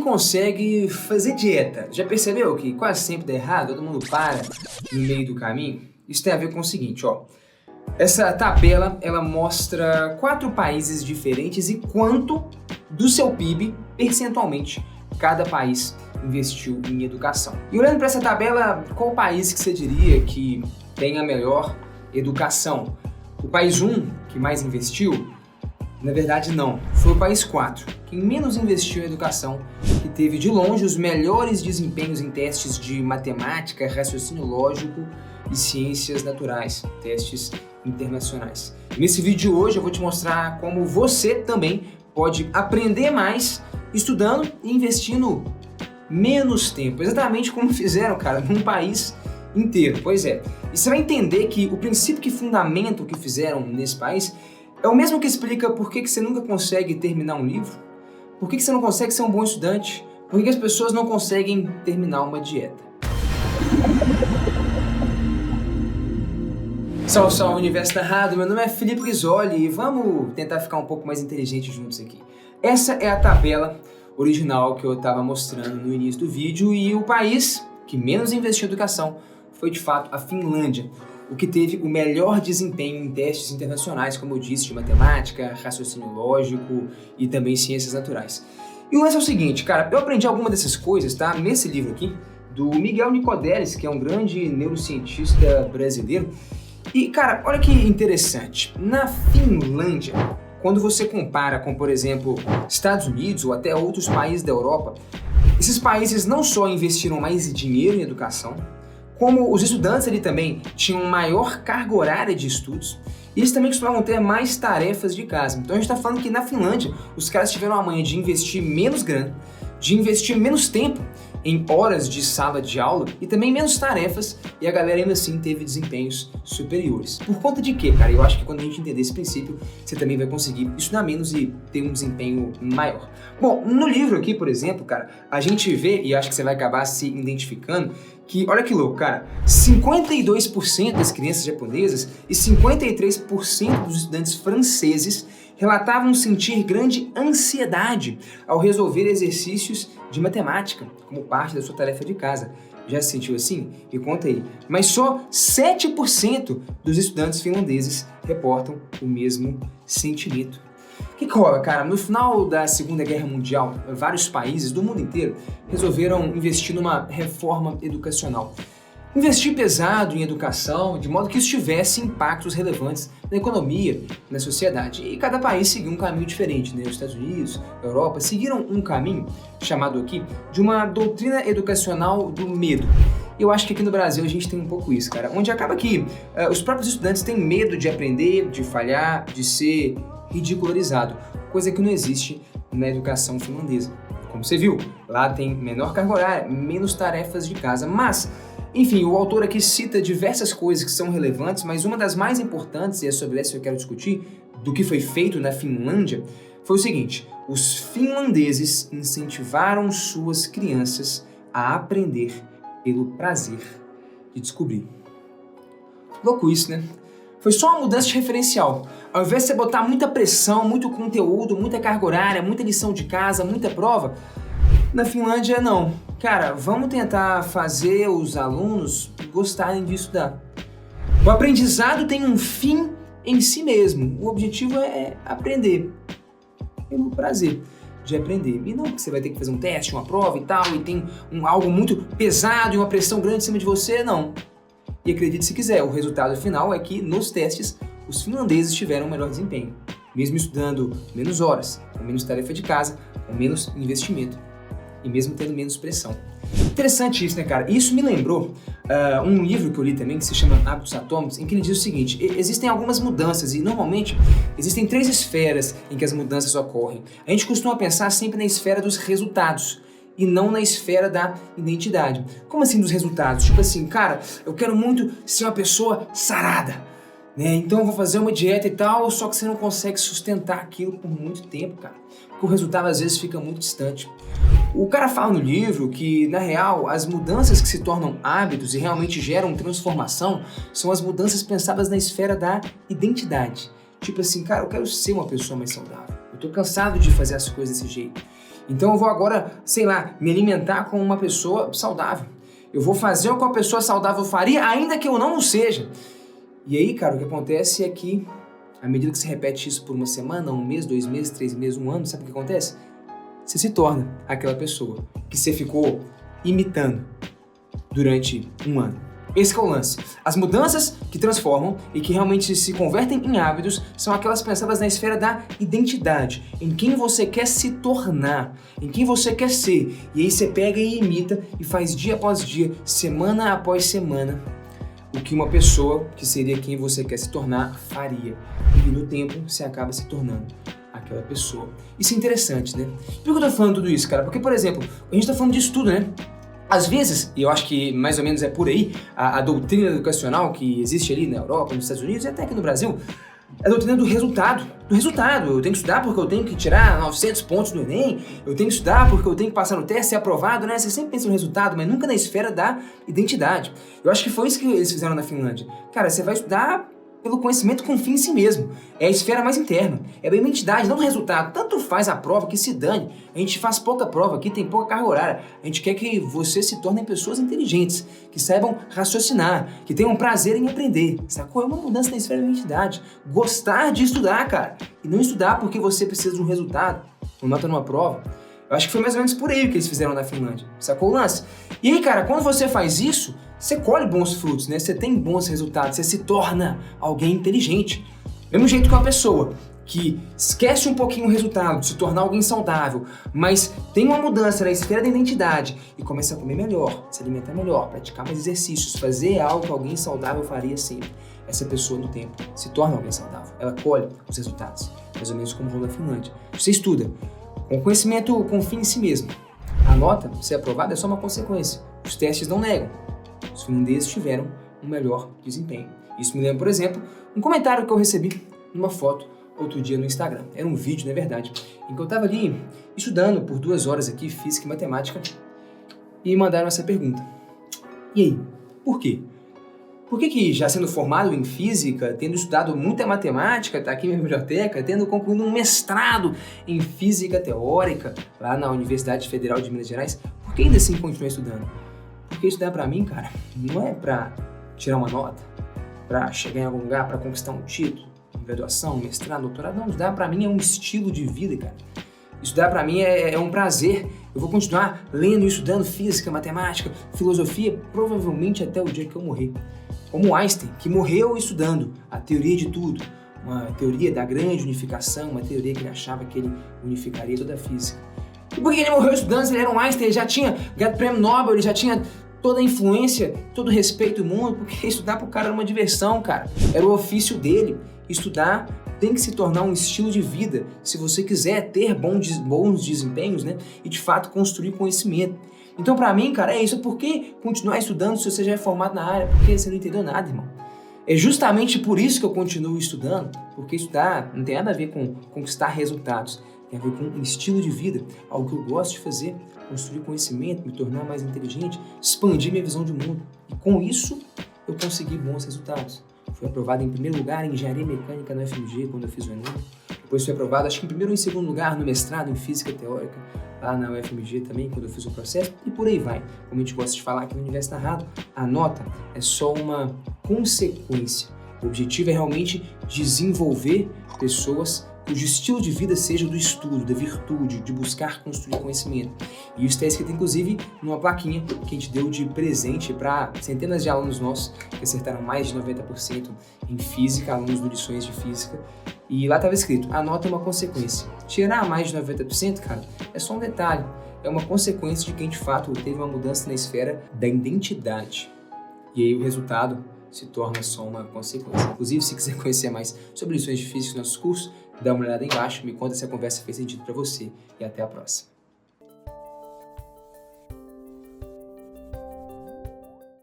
ninguém consegue fazer dieta. Já percebeu que quase sempre dá errado? Todo mundo para no meio do caminho? Isso tem a ver com o seguinte, ó. Essa tabela, ela mostra 4 países diferentes e quanto do seu PIB, percentualmente, cada país investiu em educação. E olhando para essa tabela, qual país que você diria que tem a melhor educação? O país 1 que mais investiu? Na verdade não, foi o país 4, quem menos investiu em educação, que teve de longe os melhores desempenhos em testes de matemática, raciocínio lógico e ciências naturais, testes internacionais. E nesse vídeo de hoje eu vou te mostrar como você também pode aprender mais estudando e investindo menos tempo, exatamente como fizeram, cara, num país inteiro. Pois é, e você vai entender que o princípio que fundamenta o que fizeram nesse país é o mesmo que explica por que você nunca consegue terminar um livro, por que você não consegue ser um bom estudante, por que as pessoas não conseguem terminar uma dieta. Salve, salve, Universo Narrado, meu nome é Felipe Ghisoli e vamos tentar ficar um pouco mais inteligentes juntos aqui. Essa é a tabela original que eu estava mostrando no início do vídeo e o país que menos investiu em educação foi de fato a Finlândia, o que teve o melhor desempenho em testes internacionais, como eu disse, de matemática, raciocínio lógico e também ciências naturais. E o lance é o seguinte, cara, eu aprendi alguma dessas coisas, tá, nesse livro aqui, do Miguel Nicodelis, que é um grande neurocientista brasileiro. E, cara, olha que interessante, na Finlândia, quando você compara com, por exemplo, Estados Unidos ou até outros países da Europa, esses países não só investiram mais dinheiro em educação, como os estudantes ali também tinham maior carga horária de estudos, e eles também costumavam ter mais tarefas de casa. Então a gente está falando que na Finlândia os caras tiveram a manha de investir menos grana, de investir menos tempo em horas de sala de aula e também menos tarefas, e a galera ainda assim teve desempenhos superiores. Por conta de quê, cara? Eu acho que quando a gente entender esse princípio, você também vai conseguir estudar menos e ter um desempenho maior. Bom, no livro aqui, por exemplo, cara, a gente vê, e acho que você vai acabar se identificando, que, olha que louco, cara, 52% das crianças japonesas e 53% dos estudantes franceses relatavam sentir grande ansiedade ao resolver exercícios de matemática como parte da sua tarefa de casa. Já se sentiu assim? Me conta aí. Mas só 7% dos estudantes finlandeses reportam o mesmo sentimento. O que rola, cara? No final da Segunda Guerra Mundial, vários países do mundo inteiro resolveram investir numa reforma educacional. Investir pesado em educação, de modo que isso tivesse impactos relevantes na economia, na sociedade. E cada país seguiu um caminho diferente, né? Os Estados Unidos, a Europa, seguiram um caminho chamado aqui de uma doutrina educacional do medo. Eu acho que aqui no Brasil a gente tem um pouco isso, cara, onde acaba que os próprios estudantes têm medo de aprender, de falhar, de ser ridicularizado, coisa que não existe na educação finlandesa. Como você viu, lá tem menor carga horária, menos tarefas de casa, mas enfim, o autor aqui cita diversas coisas que são relevantes, mas uma das mais importantes, e é sobre essa que eu quero discutir, do que foi feito na Finlândia, foi o seguinte: os finlandeses incentivaram suas crianças a aprender pelo prazer de descobrir. Louco isso, né? Foi só uma mudança de referencial. Ao invés de você botar muita pressão, muito conteúdo, muita carga horária, muita lição de casa, muita prova, na Finlândia não. Cara, vamos tentar fazer os alunos gostarem de estudar. O aprendizado tem um fim em si mesmo. O objetivo é aprender, pelo prazer de aprender. E não que você vai ter que fazer um teste, uma prova e tal, e tem algo muito pesado e uma pressão grande em cima de você, não. E acredite se quiser, o resultado final é que nos testes os finlandeses tiveram um melhor desempenho, mesmo estudando menos horas, com menos tarefa de casa, com menos investimento e mesmo tendo menos pressão. Interessante isso, né, cara? Isso me lembrou um livro que eu li também, que se chama Hábitos Atômicos, em que ele diz o seguinte: existem algumas mudanças e normalmente existem 3 esferas em que as mudanças ocorrem. A gente costuma pensar sempre na esfera dos resultados e não na esfera da identidade. Como assim dos resultados? Tipo assim, cara, eu quero muito ser uma pessoa sarada, né? Então eu vou fazer uma dieta e tal, só que você não consegue sustentar aquilo por muito tempo, cara. Porque o resultado às vezes fica muito distante. O cara fala no livro que, na real, as mudanças que se tornam hábitos e realmente geram transformação são as mudanças pensadas na esfera da identidade. Tipo assim, cara, eu quero ser uma pessoa mais saudável. Eu tô cansado de fazer as coisas desse jeito. Então eu vou agora, sei lá, me alimentar como uma pessoa saudável. Eu vou fazer o que uma pessoa saudável faria, ainda que eu não o seja. E aí, cara, o que acontece é que, à medida que você repete isso por uma semana, um mês, 2 meses, 3 meses, um ano, sabe o que acontece? Você se torna aquela pessoa que você ficou imitando durante um ano. Esse que é o lance. As mudanças que transformam e que realmente se convertem em hábitos são aquelas pensadas na esfera da identidade, em quem você quer se tornar, em quem você quer ser. E aí você pega e imita e faz dia após dia, semana após semana, o que uma pessoa que seria quem você quer se tornar faria. E no tempo você acaba se tornando aquela pessoa. Isso é interessante, né? Por que eu tô falando tudo isso, cara? Porque, por exemplo, a gente tá falando de estudo, né? Às vezes, e eu acho que mais ou menos é por aí, a doutrina educacional que existe ali na Europa, nos Estados Unidos e até aqui no Brasil, é a doutrina do resultado. Do resultado. Eu tenho que estudar porque eu tenho que tirar 900 pontos no Enem, eu tenho que estudar porque eu tenho que passar no teste, ser aprovado, né? Você sempre pensa no resultado, mas nunca na esfera da identidade. Eu acho que foi isso que eles fizeram na Finlândia. Cara, você vai estudar pelo conhecimento com fim em si mesmo. É a esfera mais interna. É a identidade, não o resultado. Tanto faz a prova que se dane. A gente faz pouca prova aqui, tem pouca carga horária. A gente quer que você se tornem pessoas inteligentes, que saibam raciocinar, que tenham prazer em aprender. Sacou? É uma mudança na esfera da identidade. Gostar de estudar, cara. E não estudar porque você precisa de um resultado, uma nota numa prova. Eu acho que foi mais ou menos por aí que eles fizeram na Finlândia. Sacou o lance? E aí, cara, quando você faz isso, você colhe bons frutos, né? Você tem bons resultados, você se torna alguém inteligente. Mesmo jeito que uma pessoa que esquece um pouquinho o resultado de se tornar alguém saudável, mas tem uma mudança na esfera da identidade e começa a comer melhor, se alimentar melhor, praticar mais exercícios, fazer algo que alguém saudável faria sempre. Essa pessoa, no tempo, se torna alguém saudável. Ela colhe os resultados, mais ou menos como o rolo da Finlândia. Você estuda com conhecimento com fim em si mesmo. A nota, ser aprovada, é só uma consequência. Os testes não negam. Os finlandeses tiveram um melhor desempenho. Isso me lembra, por exemplo, um comentário que eu recebi numa foto outro dia no Instagram. Era um vídeo, na verdade, em que eu estava ali estudando por 2 horas aqui, física e matemática, e mandaram essa pergunta. E aí, por quê? Por que já sendo formado em física, tendo estudado muita matemática, tá aqui na biblioteca, tendo concluído um mestrado em física teórica lá na Universidade Federal de Minas Gerais, por que ainda assim continua estudando? Porque estudar pra mim, cara, não é pra tirar uma nota, pra chegar em algum lugar, pra conquistar um título, uma graduação, um mestrado, doutorado. Não, estudar pra mim é um estilo de vida, cara. Estudar pra mim é um prazer. Eu vou continuar lendo e estudando física, matemática, filosofia, provavelmente até o dia que eu morrer. Como Einstein, que morreu estudando a teoria de tudo, uma teoria da grande unificação, uma teoria que ele achava que ele unificaria toda a física. E por que ele morreu estudando? Ele era um Einstein, ele já tinha ganhado prêmio Nobel, ele já tinha toda a influência, todo o respeito do mundo, porque estudar pro cara era uma diversão, cara. Era o ofício dele. Estudar tem que se tornar um estilo de vida se você quiser ter bons desempenhos, né? E de fato construir conhecimento. Então, pra mim, cara, é isso. Por que continuar estudando se você já é formado na área? Porque você não entendeu nada, irmão. É justamente por isso que eu continuo estudando, porque estudar não tem nada a ver com conquistar resultados. Tem a ver com um estilo de vida, algo que eu gosto de fazer, construir conhecimento, me tornar mais inteligente, expandir minha visão de mundo. E com isso, eu consegui bons resultados. Fui aprovado em primeiro lugar em Engenharia Mecânica na UFMG, quando eu fiz o Enem. Depois fui aprovado, acho que em primeiro ou em segundo lugar, no mestrado em Física Teórica, lá na UFMG também, quando eu fiz o processo. E por aí vai. Como a gente gosta de falar aqui no Universo Narrado, a nota é só uma consequência. O objetivo é realmente desenvolver pessoas cujo estilo de vida seja do estudo, da virtude, de buscar construir conhecimento. E isso está escrito, inclusive, numa plaquinha que a gente deu de presente para centenas de alunos nossos que acertaram mais de 90% em física, alunos de lições de física. E lá estava escrito, a nota é uma consequência. Tirar mais de 90%, cara, é só um detalhe. É uma consequência de quem, de fato, teve uma mudança na esfera da identidade. E aí o resultado se torna só uma consequência. Inclusive, se quiser conhecer mais sobre lições de física nos nossos cursos, dá uma olhada aí embaixo, me conta se a conversa fez sentido para você e até a próxima.